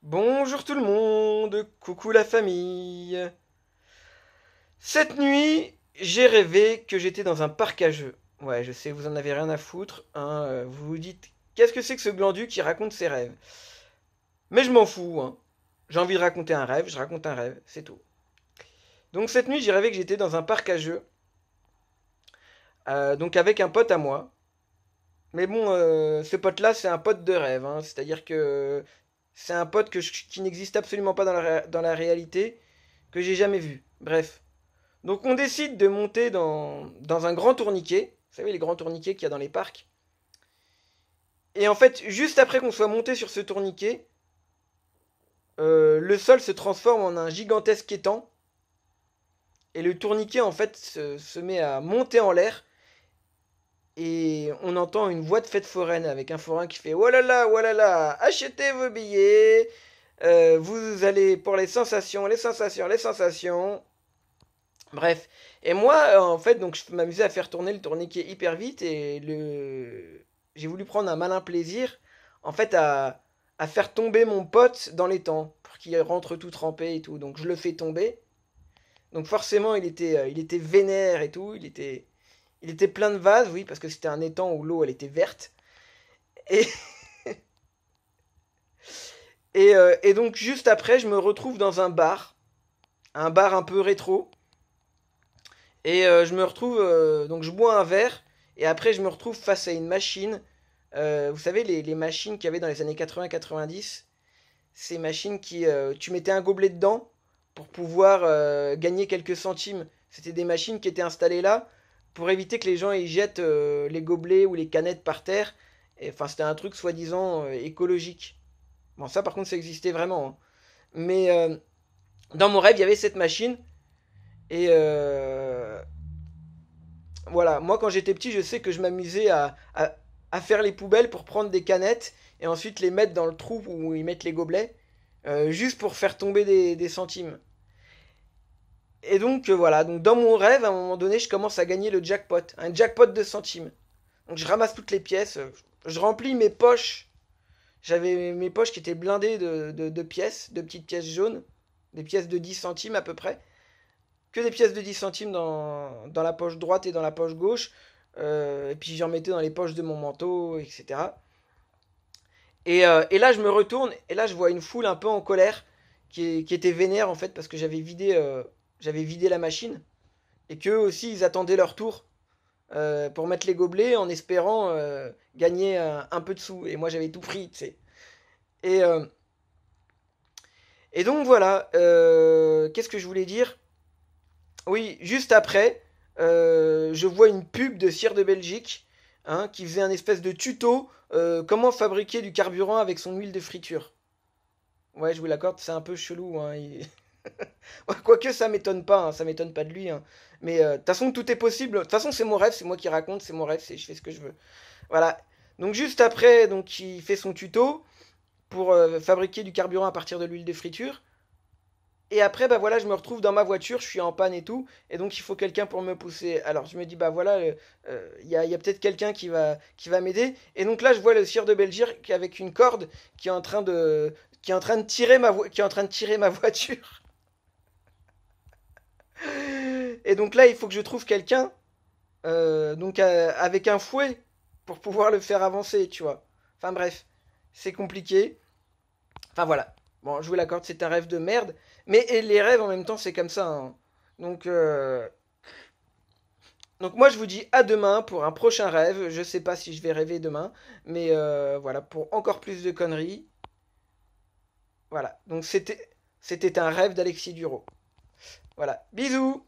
Bonjour tout le monde, coucou la famille. Cette nuit, j'ai rêvé que j'étais dans un parc à jeux. Ouais, je sais, vous en avez rien à foutre, hein, vous vous dites, qu'est-ce que c'est que ce glandu qui raconte ses rêves? Mais je m'en fous, hein. J'ai envie de raconter un rêve, je raconte un rêve, c'est tout. Donc cette nuit, j'ai rêvé que j'étais dans un parc à jeux, donc avec un pote à moi. Mais bon, ce pote-là, c'est un pote de rêve, hein, c'est-à-dire que c'est un pote qui n'existe absolument pas dans la réalité, que j'ai jamais vu. Bref. Donc on décide de monter dans un grand tourniquet. Vous savez, les grands tourniquets qu'il y a dans les parcs. Et en fait, juste après qu'on soit monté sur ce tourniquet, le sol se transforme en un gigantesque étang. Et le tourniquet, en fait, se met à monter en l'air. Et on entend une voix de fête foraine avec un forain qui fait oh là là, achetez vos billets. Vous allez pour les sensations, les sensations, les sensations. Bref. Et moi, en fait, donc je m'amusais à faire tourner le tourniquet hyper vite et j'ai voulu prendre un malin plaisir, en fait, à faire tomber mon pote dans les temps pour qu'il rentre tout trempé et tout. Donc je le fais tomber. Donc forcément, il était vénère et tout. Il était plein de vases, oui, parce que c'était un étang où l'eau, elle était verte. Et, et donc juste après, je me retrouve dans un bar un peu rétro. Et je me retrouve, donc je bois un verre, et après je me retrouve face à une machine. Vous savez, les machines qu'il y avait dans les années 80-90, ces machines tu mettais un gobelet dedans pour pouvoir gagner quelques centimes. C'était des machines qui étaient installées là pour éviter que les gens y jettent les gobelets ou les canettes par terre. Enfin, c'était un truc soi-disant écologique. Bon, ça par contre, ça existait vraiment, hein. Mais dans mon rêve, il y avait cette machine, et voilà, moi quand j'étais petit, je sais que je m'amusais à faire les poubelles pour prendre des canettes et ensuite les mettre dans le trou où ils mettent les gobelets, juste pour faire tomber des centimes. Et donc voilà, donc dans mon rêve, à un moment donné, je commence à gagner le jackpot, un jackpot de centimes. Donc je ramasse toutes les pièces, je remplis mes poches. J'avais mes poches qui étaient blindées de pièces, de petites pièces jaunes, des pièces de 10 centimes à peu près. Que des pièces de 10 centimes dans la poche droite et dans la poche gauche. Et puis j'en mettais dans les poches de mon manteau, etc. Et là, je me retourne, et là, je vois une foule un peu en colère, qui était vénère, en fait, parce que j'avais vidé la machine, et qu'eux aussi, ils attendaient leur tour pour mettre les gobelets en espérant gagner un peu de sous. Et moi, j'avais tout pris, tu sais. Et, euh, et donc, voilà. Qu'est-ce que je voulais dire? Oui, juste après, je vois une pub de Cire de Belgique, hein, qui faisait un espèce de tuto comment fabriquer du carburant avec son huile de friture. Ouais, je vous l'accorde, c'est un peu chelou, hein. Ouais, quoique ça m'étonne pas, hein, ça m'étonne pas de lui, hein. Mais de toute façon, tout est possible. De toute façon, c'est mon rêve, c'est moi qui raconte, c'est mon rêve, je fais ce que je veux. Voilà. Donc juste après, donc il fait son tuto pour fabriquer du carburant à partir de l'huile de friture. Et après, bah voilà, je me retrouve dans ma voiture, je suis en panne et tout, et donc il faut quelqu'un pour me pousser. Alors je me dis, bah voilà, y a peut-être quelqu'un qui va m'aider. Et donc là, je vois le sieur de Belgique avec une corde qui est en train qui est en train de tirer qui est en train de tirer ma voiture. Et donc là, il faut que je trouve quelqu'un, donc avec un fouet pour pouvoir le faire avancer, tu vois. Enfin bref, c'est compliqué. Enfin voilà. Bon, je vous l'accorde, c'est un rêve de merde. Mais et les rêves en même temps, c'est comme ça, hein. Donc, euh, donc moi, je vous dis à demain pour un prochain rêve. Je sais pas si je vais rêver demain. Mais voilà, pour encore plus de conneries. Voilà. Donc c'était un rêve d'Alexis Duro. Voilà. Bisous!